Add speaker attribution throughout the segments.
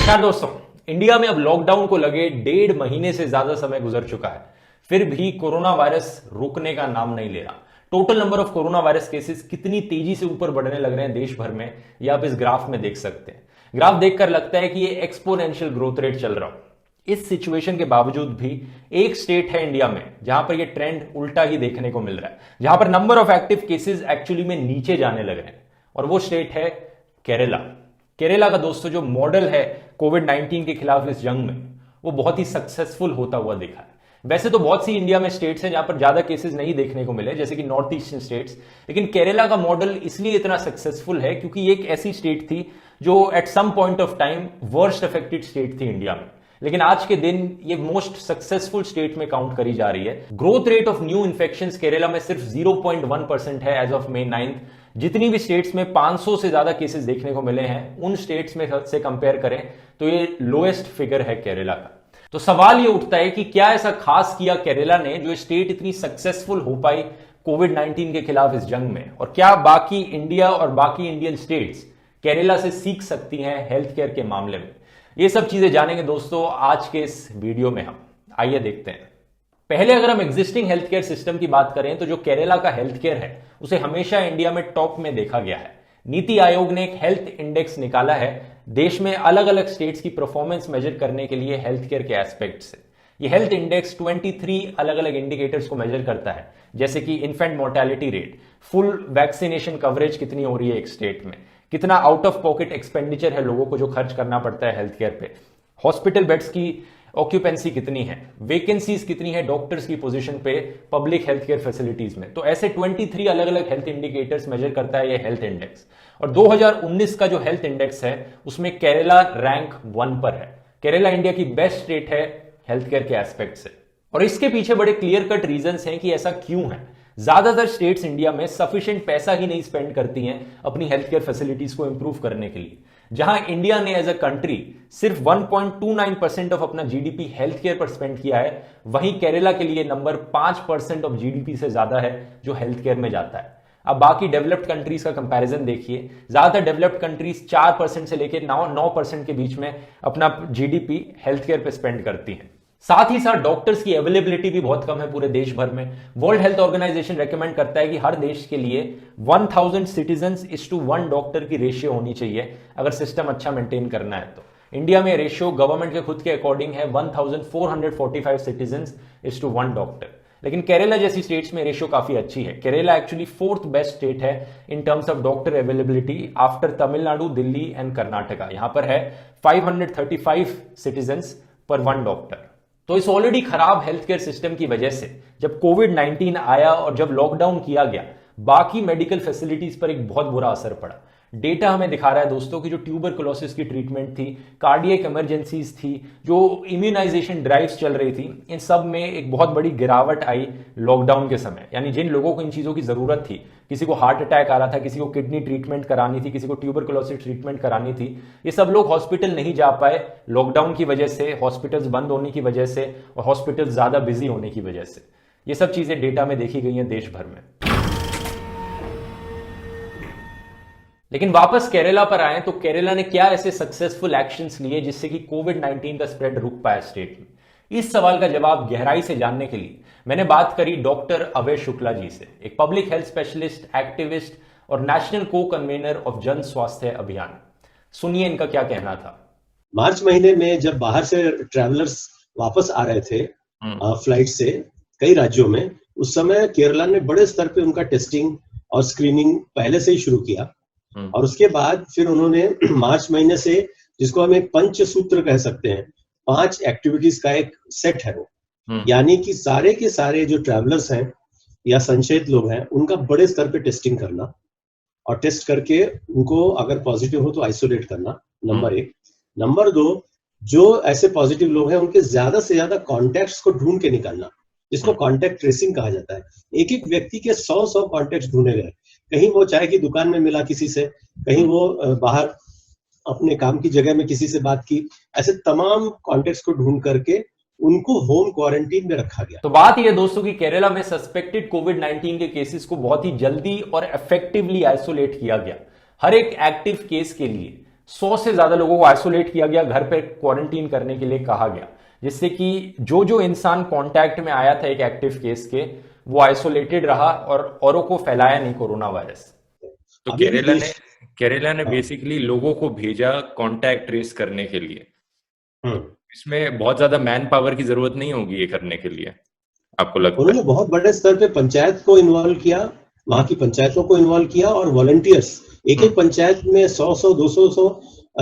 Speaker 1: नमस्कार दोस्तों। इंडिया में अब लॉकडाउन को लगे 1.5 महीने से ज्यादा समय गुजर चुका है, फिर भी कोरोना वायरस रुकने का नाम नहीं ले रहा। Total number of corona virus cases कितनी तेजी से ऊपर बढ़ने लग रहे हैं देश भर में, ये आप इस ग्राफ में देख सकते हैं। ग्राफ देखकर लगता है कि ये एक्सपोनेंशियल ग्रोथ रेट चल रहा हो। इस सिचुएशन के बावजूद भी एक स्टेट है इंडिया में जहां पर ये ट्रेंड उल्टा ही देखने को मिल रहा है, जहां पर number of active cases actually में नीचे जाने लग रहे हैं, और वो स्टेट है केरला। केरला का दोस्तों जो मॉडल है कोविड-19 के खिलाफ इस जंग में, वो बहुत ही सक्सेसफुल होता हुआ दिखा है। वैसे तो बहुत सी इंडिया में स्टेट्स हैं जहां पर ज्यादा केसेस नहीं देखने को मिले, जैसे कि नॉर्थ ईस्टर्न स्टेट्स, लेकिन केरला का मॉडल इसलिए इतना सक्सेसफुल है क्योंकि ये एक ऐसी स्टेट थी जो at some point of time worst affected state थी इंडिया में, लेकिन आज के दिन ये मोस्ट सक्सेसफुल स्टेट में काउंट करी जा रही है। Growth rate of new infections Kerala में सिर्फ 0.1% है एज ऑफ May 9। जितनी भी स्टेट्स में 500 से ज्यादा केसेस देखने को मिले हैं, उन स्टेट्स में से कंपेयर करें तो ये लोएस्ट फिगर है केरला का। तो सवाल ये उठता है कि क्या ऐसा खास किया केरला ने जो स्टेट इतनी सक्सेसफुल हो पाई कोविड-19 के खिलाफ इस जंग में, और क्या बाकी इंडिया और बाकी इंडियन स्टेट्स केरला से सीख सकती हैं हेल्थ केयर के मामले में? ये सब चीजें जानेंगे दोस्तों आज के इस वीडियो में हम। आइए देखते हैं। पहले अगर हम एग्जिस्टिंग हेल्थ केयर सिस्टम की बात करें तो जो केरला का हेल्थ केयर है उसे हमेशा इंडिया में टॉप में देखा गया है। नीति आयोग ने एक हेल्थ इंडेक्स निकाला है देश में अलग अलग स्टेट्स की परफॉर्मेंस मेजर करने के लिए हेल्थ केयर के एस्पेक्ट से। ये हेल्थ इंडेक्स 23 अलग अलग इंडिकेटर्स को मेजर करता है, जैसे कि infant mortality rate, full vaccination coverage कितनी हो रही है एक स्टेट में, कितना आउट ऑफ पॉकेट एक्सपेंडिचर है लोगों को जो खर्च करना पड़ता है हेल्थ केयर पे, हॉस्पिटल बेड्स की ऑक्यूपेंसी कितनी है, वैकेंसीज कितनी है डॉक्टर्स की पोजीशन पे पब्लिक हेल्थ केयर फैसिलिटीज में। तो ऐसे 23 अलग अलग हेल्थ इंडिकेटर्स मेजर करता है ये हेल्थ इंडेक्स। और 2019 का जो हेल्थ इंडेक्स है उसमें केरला रैंक 1 पर है। केरला इंडिया की बेस्ट स्टेट है हेल्थ केयर के एस्पेक्ट से, और इसके पीछे बड़े क्लियर कट रीजंस हैं कि ऐसा क्यों है। ज्यादातर स्टेट्स इंडिया में सफिशिएंट पैसा ही नहीं स्पेंड करती हैं अपनी हेल्थ केयर फैसिलिटीज को इंप्रूव करने के लिए। जहां इंडिया ने एज अ कंट्री सिर्फ 1.29% ऑफ अपना जीडीपी हेल्थ केयर पर स्पेंड किया है, वहीं केरला के लिए नंबर 5% ऑफ जीडीपी से ज्यादा है जो हेल्थ केयर में जाता है। अब बाकी डेवलप्ड कंट्रीज का कंपैरिजन देखिए। ज्यादातर डेवलप्ड कंट्रीज 4% से लेकर 9% के बीच में अपना जीडीपी हेल्थ केयर पे स्पेंड करती हैं। साथ ही साथ डॉक्टर्स की अवेलेबिलिटी भी बहुत कम है पूरे देश भर में। वर्ल्ड हेल्थ ऑर्गेनाइजेशन रेकमेंड करता है कि हर देश के लिए 1000 सिटीजन्स इज टू 1 डॉक्टर की रेशियो होनी चाहिए अगर सिस्टम अच्छा मेंटेन करना है। तो इंडिया में रेशियो गवर्नमेंट के खुद के अकॉर्डिंग है 1445 सिटीजन्स इज टू 1 डॉक्टर, लेकिन केरला जैसी स्टेट्स में रेशियो काफी अच्छी है। Kerala actually 4th best state है in terms of doctor availability after Tamil Nadu, Delhi and Karnataka. यहां पर है 535 सिटीजन्स पर 1 डॉक्टर। तो इस ऑलरेडी खराब हेल्थ केयर सिस्टम की वजह से जब कोविड-19 आया और जब लॉकडाउन किया गया, बाकी मेडिकल फैसिलिटीज पर एक बहुत बुरा असर पड़ा। डेटा हमें दिखा रहा है दोस्तों कि जो ट्यूबरकुलोसिस की ट्रीटमेंट थी, कार्डियक इमरजेंसीज थी, जो इम्यूनाइजेशन ड्राइव्स चल रही थी, इन सब में एक बहुत बड़ी गिरावट आई लॉकडाउन के समय। यानी जिन लोगों को इन चीजों की जरूरत थी, किसी को हार्ट अटैक आ रहा था, किसी को किडनी ट्रीटमेंट करानी थी, किसी को ट्यूबरकुलोसिस ट्रीटमेंट करानी थी, ये सब लोग हॉस्पिटल नहीं जा पाए लॉकडाउन की वजह से, हॉस्पिटल्स बंद होने की वजह से और हॉस्पिटल ज्यादा बिजी होने की वजह से। ये सब चीजें डेटा में देखी गई हैं देश भर में। लेकिन वापस केरला पर आए तो केरला ने क्या ऐसे सक्सेसफुल एक्शंस लिए जिससे कि कोविड-19 का स्प्रेड रुक पाया स्टेट में? इस सवाल का जवाब गहराई से जानने के लिए मैंने बात करी डॉक्टर अभय शुक्ला जी से, एक पब्लिक हेल्थ स्पेशलिस्ट, एक्टिविस्ट और नेशनल को कन्वीनर ऑफ जन स्वास्थ्य अभियान। सुनिए इनका क्या कहना था।
Speaker 2: मार्च महीने में जब बाहर से ट्रैवलर्स वापस आ रहे थे फ्लाइट से कई राज्यों में, उस समय केरला ने बड़े स्तर पे उनका टेस्टिंग और स्क्रीनिंग पहले से ही शुरू किया। और उसके बाद फिर उन्होंने मार्च महीने से, जिसको हम एक पंचसूत्र कह सकते हैं, 5 एक्टिविटीज का एक सेट है वो, यानी कि सारे के सारे जो ट्रैवलर्स हैं या संशयित लोग हैं उनका बड़े स्तर पे टेस्टिंग करना, और टेस्ट करके उनको अगर पॉजिटिव हो तो आइसोलेट करना, नंबर 1। नंबर 2, जो ऐसे पॉजिटिव लोग हैं उनके ज्यादा से ज्यादा कॉन्टैक्ट्स को ढूंढ के निकालना, जिसको कॉन्टैक्ट ट्रेसिंग कहा जाता है। एक एक व्यक्ति के 100 कॉन्टैक्ट्स ढूंढे गए। कहीं वो चाय की दुकान में मिला किसी से, कहीं वो बाहर अपने काम की जगह में किसी से बात की, ऐसे तमाम कॉन्टैक्ट्स को ढूंढ करके उनको होम क्वारंटीन में रखा गया।
Speaker 1: तो बात यह दोस्तों कि केरला में सस्पेक्टेड कोविड-19 के केसेस को बहुत ही जल्दी और इफेक्टिवली आइसोलेट किया गया। हर एक एक्टिव केस के लिए 100 से ज्यादा लोगों को आइसोलेट किया गया, घर पे क्वारंटीन करने के लिए कहा गया, जिससे कि जो जो इंसान कांटेक्ट में आया था एक एक्टिव केस के, वो आइसोलेटेड रहा और औरों को फैलाया नहीं कोरोना वायरस।
Speaker 3: तो
Speaker 2: अभी भी
Speaker 3: केरला ने
Speaker 2: हाँ।
Speaker 3: बेसिकली लोगों को भेजा कांटेक्ट ट्रेस करने के लिए।
Speaker 2: हम्म।
Speaker 3: इसमें बहुत ज्यादा मैन पावर की जरूरत नहीं होगी ये करने के लिए, आपको लगता है?
Speaker 2: उन्होंने बहुत बड़े स्तर पे पंचायत को इन्वॉल्व किया, वहां की पंचायतों को इन्वॉल्व किया, और वॉलंटियर्स, एक एक पंचायत में 100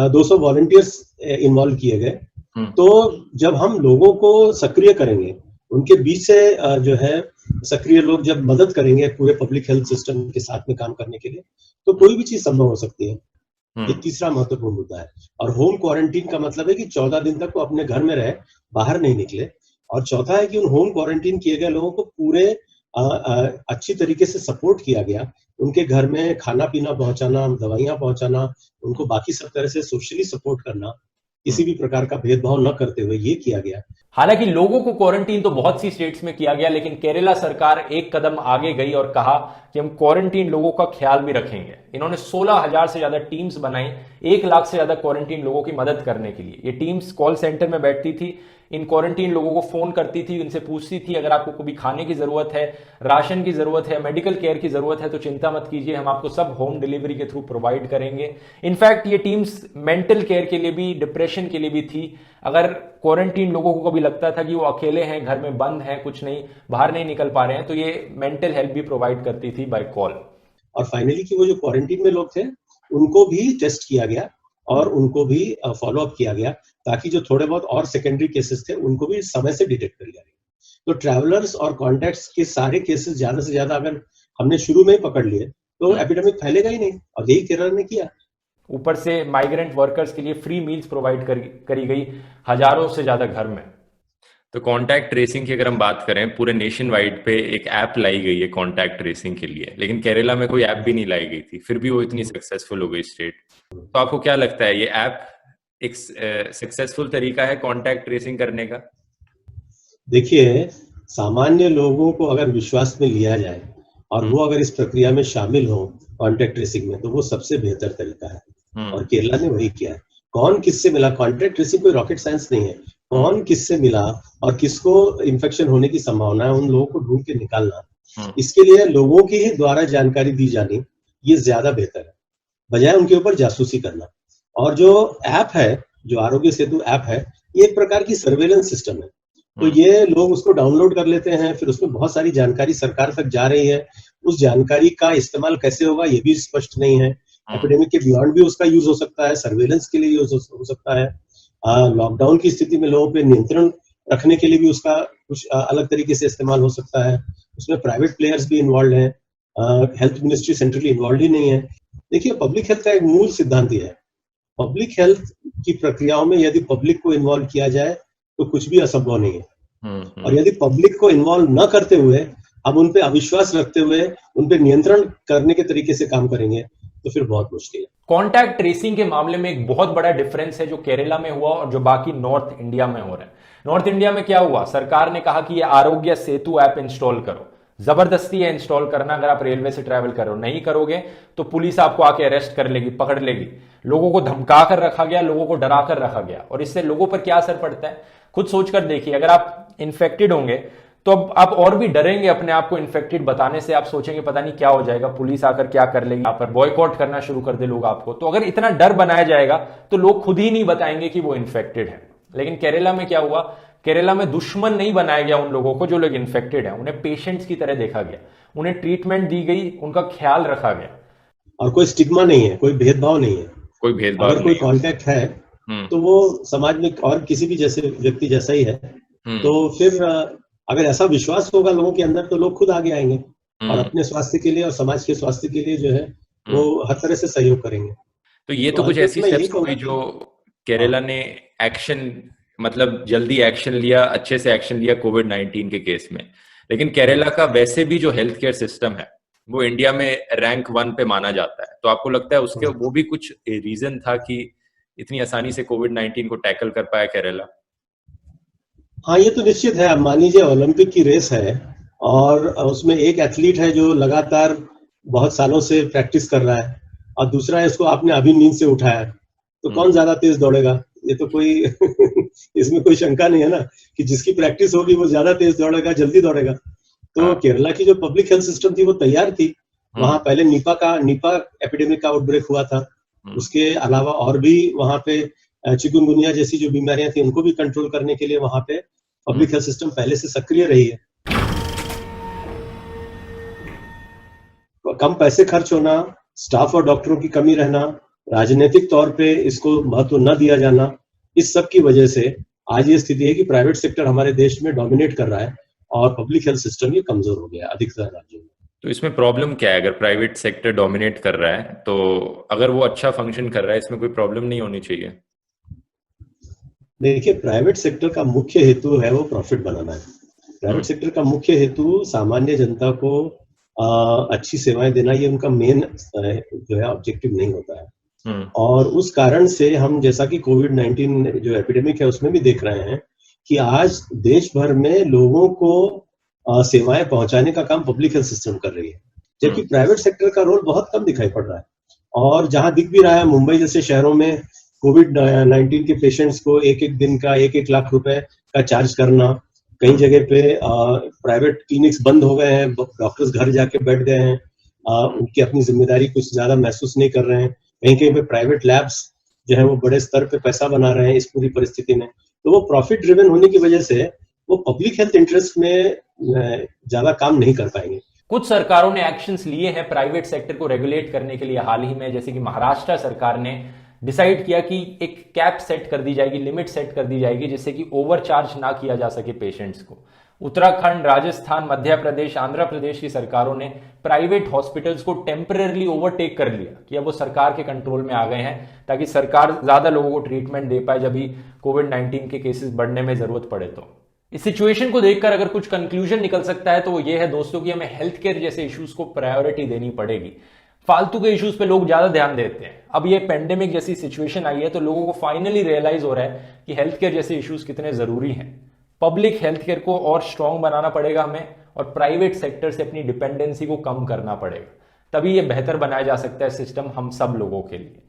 Speaker 2: 200 वॉलंटियर्स इन्वॉल्व किए गए। तो जब हम लोगों को सक्रिय करेंगे, उनके बीच से जो है सक्रिय लोग जब मदद करेंगे पूरे पब्लिक हेल्थ सिस्टम के साथ में काम करने के लिए, तो कोई भी चीज संभव हो सकती है। ये तीसरा महत्वपूर्ण मुद्दा है। और होम क्वारंटीन का मतलब है कि 14 दिन तक वो अपने घर में रहे, बाहर नहीं निकले। और चौथा है कि उन होम क्वारंटीन किए गए लोगों को पूरे अच्छी तरीके से सपोर्ट किया गया, उनके घर में खाना पीना पहुंचाना, दवाइयां पहुंचाना, उनको बाकी सब तरह से सोशली सपोर्ट करना, किसी भी प्रकार का भेदभाव न करते हुए ये किया गया।
Speaker 1: हालांकि लोगों को क्वारंटीन तो बहुत सी स्टेट्स में किया गया, लेकिन केरला सरकार एक कदम आगे गई और कहा कि हम क्वारंटीन लोगों का ख्याल भी रखेंगे। इन्होंने 16,000 से ज्यादा टीम्स बनाई, 1 लाख से ज्यादा क्वारंटीन लोगों की मदद करने के लिए। ये टीम्स कॉल सेंटर में बैठती थी, इन क्वारंटीन लोगों को फोन करती थी, इनसे पूछती थी अगर आपको कभी खाने की जरूरत है, राशन की जरूरत है, मेडिकल केयर की जरूरत है तो चिंता मत कीजिए, हम आपको सब होम डिलीवरी के थ्रू प्रोवाइड करेंगे। इनफैक्ट ये टीम्स मेंटल केयर के लिए भी, डिप्रेशन के लिए भी थी। अगर क्वारंटीन लोगों को कभी लगता था कि वो अकेले हैं, घर में बंद हैं, कुछ नहीं, बाहर नहीं निकल पा रहे हैं, तो ये मेंटल हेल्प भी प्रोवाइड करती थी बाय कॉल।
Speaker 2: और फाइनली कि वो जो क्वारंटीन में लोग थे उनको भी टेस्ट किया गया और उनको भी फॉलो अप किया गया, ताकि जो थोड़े बहुत और सेकेंडरी केसेस थे उनको भी समय से डिटेक्ट कर लिया गया। तो ट्रैवलर्स और कॉन्टैक्ट्स के सारे केसेस ज्यादा से ज्यादा अगर हमने शुरू में ही पकड़ लिए तो एपिडेमिक फैलेगा ही नहीं, और यही केरल ने किया।
Speaker 1: ऊपर से माइग्रेंट वर्कर्स के लिए फ्री मील्स प्रोवाइड करी गई हजारों से ज्यादा घर में।
Speaker 3: तो कांटेक्ट ट्रेसिंग की अगर हम बात करें, पूरे नेशन वाइड पे एक ऐप लाई गई है कांटेक्ट ट्रेसिंग के लिए, लेकिन केरला में कोई ऐप भी नहीं लाई गई थी, फिर भी वो इतनी सक्सेसफुल हो गई स्टेट। तो आपको क्या लगता है, ये ऐप एक सक्सेसफुल तरीका है कांटेक्ट ट्रेसिंग करने का?
Speaker 2: देखिए, सामान्य लोगों को अगर विश्वास में लिया जाए और वो अगर इस प्रक्रिया में शामिल हो कांटेक्ट ट्रेसिंग में, तो वो सबसे बेहतर तरीका है, और केरला ने वही किया है। कौन किससे मिला, कांटेक्ट ट्रेसिंग कोई रॉकेट साइंस नहीं है। कौन किससे मिला और किसको इन्फेक्शन होने की संभावना है, उन लोगों को ढूंढ के निकालना, इसके लिए लोगों की ही द्वारा जानकारी दी जानी ये ज्यादा बेहतर है, बजाय उनके ऊपर जासूसी करना। और जो ऐप है, जो आरोग्य सेतु ऐप है, ये एक प्रकार की सर्वेलेंस सिस्टम है। तो ये लोग उसको डाउनलोड कर लेते हैं, फिर उसमें बहुत सारी जानकारी सरकार तक जा रही है। उस जानकारी का इस्तेमाल कैसे होगा ये भी स्पष्ट नहीं है। एपिडेमिक के बियॉन्ड भी उसका यूज हो सकता है, सर्वेलेंस के लिए यूज हो सकता है, लॉकडाउन की स्थिति में लोगों पे नियंत्रण रखने के लिए भी उसका कुछ अलग तरीके से इस्तेमाल हो सकता है। उसमें प्राइवेट प्लेयर्स भी इन्वॉल्व हैं, हेल्थ मिनिस्ट्री सेंट्रली इन्वॉल्व ही नहीं है। देखिए, पब्लिक हेल्थ का एक मूल सिद्धांत यह है, पब्लिक हेल्थ की प्रक्रियाओं में यदि पब्लिक को इन्वॉल्व किया जाए तो कुछ भी असंभव नहीं है। और यदि पब्लिक को इन्वॉल्व न करते हुए हम उन पे अविश्वास रखते हुए उन पे नियंत्रण करने के तरीके से काम करेंगे तो फिर बहुत मुश्किल है।
Speaker 1: कॉन्टैक्ट ट्रेसिंग के मामले में एक बहुत बड़ा डिफरेंस है जो केरला में हुआ और जो बाकी नॉर्थ इंडिया में हो रहा है। नॉर्थ इंडिया में क्या हुआ, सरकार ने कहा कि ये आरोग्य सेतु ऐप इंस्टॉल करो, जबरदस्ती है इंस्टॉल करना। अगर आप रेलवे से ट्रैवल करो, नहीं करोगे तो पुलिस आपको आके अरेस्ट कर लेगी, पकड़ लेगी। लोगों को धमका कर रखा गया, लोगों को डरा कर रखा गया, और इससे लोगों पर क्या असर पड़ता है खुद सोचकर देखिए। अगर आप इन्फेक्टेड होंगे तो अब आप और भी डरेंगे अपने आप को इन्फेक्टेड बताने से। आप सोचेंगे पता नहीं क्या हो जाएगा, पुलिस आकर क्या कर लेगी, यहाँ पर बॉयकॉट करना शुरू कर दे लोग आपको। तो अगर इतना डर बनाया जाएगा तो लोग खुद ही नहीं बताएंगे कि वो इन्फेक्टेड है। लेकिन केरला में क्या हुआ, केरला में दुश्मन नहीं बनाया गया उन लोगों को जो लोग इन्फेक्टेड हैं, उन्हें पेशेंट्स की तरह देखा गया, उन्हें ट्रीटमेंट दी गई, उनका ख्याल रखा गया।
Speaker 2: और कोई स्टिग्मा नहीं है, कोई भेदभाव नहीं है,
Speaker 3: कोई भेदभाव
Speaker 2: अगर कोई कॉन्टैक्ट है तो वो समाज में और किसी भी जैसे व्यक्ति जैसा ही है। तो फिर अगर ऐसा विश्वास होगा लोगों के अंदर तो लोग खुद आगे आएंगे और अपने स्वास्थ्य के लिए और समाज के स्वास्थ्य के लिए जो है वो हर तरह से सहयोग करेंगे।
Speaker 3: तो ये तो कुछ ऐसी स्टेप्स हुई जो केरला ने एक्शन, मतलब जल्दी एक्शन लिया, अच्छे से एक्शन लिया कोविड-19 के केस में। लेकिन केरला का वैसे भी जो हेल्थ केयर सिस्टम है वो इंडिया में रैंक 1 पे माना जाता है। तो आपको लगता है उसके वो भी कुछ रीजन था कि इतनी आसानी से कोविड-19 को टैकल कर पाया केरला?
Speaker 2: हाँ, ये तो निश्चित है। अब मान लीजिए ओलंपिक की रेस है और उसमें एक एथलीट है जो लगातार बहुत सालों से प्रैक्टिस कर रहा है और दूसरा है इसको आपने अभी नींद से उठाया, तो कौन ज्यादा तेज दौड़ेगा? ये तो कोई इसमें कोई शंका नहीं है ना कि जिसकी प्रैक्टिस होगी वो ज्यादा तेज दौड़ेगा, जल्दी दौड़ेगा। तो केरला की जो पब्लिक हेल्थ सिस्टम थी वो तैयार थी। वहां पहले निपा एपिडेमिक का आउटब्रेक हुआ था। उसके अलावा और भी वहां पे चिकुनगुनिया जैसी जो बीमारियां थी उनको भी कंट्रोल करने के लिए वहां पे पब्लिक हेल्थ सिस्टम पहले से सक्रिय रही है। कम पैसे खर्च होना, स्टाफ और डॉक्टरों की कमी रहना, राजनीतिक तौर पे इसको महत्व न दिया जाना, इस सब की वजह से आज ये स्थिति है कि प्राइवेट सेक्टर हमारे देश में डोमिनेट कर रहा है और पब्लिक हेल्थ सिस्टम ये कमजोर हो गया अधिकतर राज्यों में।
Speaker 3: तो इसमें प्रॉब्लम क्या है? अगर प्राइवेट सेक्टर डोमिनेट कर रहा है तो अगर वो अच्छा फंक्शन कर रहा है, इसमें कोई प्रॉब्लम नहीं होनी चाहिए?
Speaker 2: देखिए, प्राइवेट सेक्टर का मुख्य हेतु है वो प्रॉफिट बनाना है। प्राइवेट सेक्टर का मुख्य हेतु सामान्य जनता को अच्छी सेवाएं देना, ये उनका मेन जो है ऑब्जेक्टिव नहीं होता है। और उस कारण से हम जैसा कि कोविड-19 जो एपिडेमिक है उसमें भी देख रहे हैं कि आज देश भर में लोगों को सेवाएं पहुंचाने का काम पब्लिक हेल्थ सिस्टम कर रही है, जबकि प्राइवेट सेक्टर का रोल बहुत कम दिखाई पड़ रहा है। और जहां दिख भी रहा है, मुंबई जैसे शहरों में कोविड-19 के पेशेंट्स को एक दिन का 1-1 लाख रुपए का चार्ज करना, कई जगह पे प्राइवेट क्लिनिक्स बंद हो गए हैं, डॉक्टर्स घर जाके बैठ गए हैं, उनकी अपनी जिम्मेदारी कुछ ज्यादा महसूस नहीं कर रहे हैं। कहीं कहीं पे प्राइवेट लैब्स जो है वो बड़े स्तर पे पैसा बना रहे हैं इस पूरी परिस्थिति में। तो वो प्रॉफिट ड्रिवन होने की वजह से वो पब्लिक हेल्थ इंटरेस्ट में ज्यादा काम नहीं कर पाएंगे।
Speaker 1: कुछ सरकारों ने एक्शंस लिए हैं प्राइवेट सेक्टर को रेगुलेट करने के लिए हाल ही में, जैसे कि महाराष्ट्र सरकार ने डिसाइड किया कि एक कैप सेट कर दी जाएगी, लिमिट सेट कर दी जाएगी, जिससे कि ओवरचार्ज ना किया जा सके पेशेंट्स को। उत्तराखंड, राजस्थान, मध्य प्रदेश, आंध्र प्रदेश की सरकारों ने प्राइवेट हॉस्पिटल्स को टेम्परेरली ओवरटेक कर लिया कि अब वो सरकार के कंट्रोल में आ गए हैं, ताकि सरकार ज्यादा लोगों को ट्रीटमेंट दे पाए जब भी कोविड-19 के केसेस बढ़ने में जरूरत पड़े। तो इस सिचुएशन को देखकर अगर कुछ कंक्लूजन निकल सकता है तो वो ये है दोस्तों कि हमें हेल्थ केयर जैसे इश्यूज को प्रायोरिटी देनी पड़ेगी। फालतू के इश्यूज पे लोग ज्यादा ध्यान देते हैं। अब ये पेंडेमिक जैसी सिचुएशन आई है तो लोगों को फाइनली रियलाइज हो रहा है कि हेल्थ केयर जैसे इश्यूज कितने जरूरी हैं। पब्लिक हेल्थ केयर को और स्ट्रांग बनाना पड़ेगा हमें, और प्राइवेट सेक्टर से अपनी डिपेंडेंसी को कम करना पड़ेगा, तभी ये बेहतर बनाया जा सकता है सिस्टम हम सब लोगों के लिए।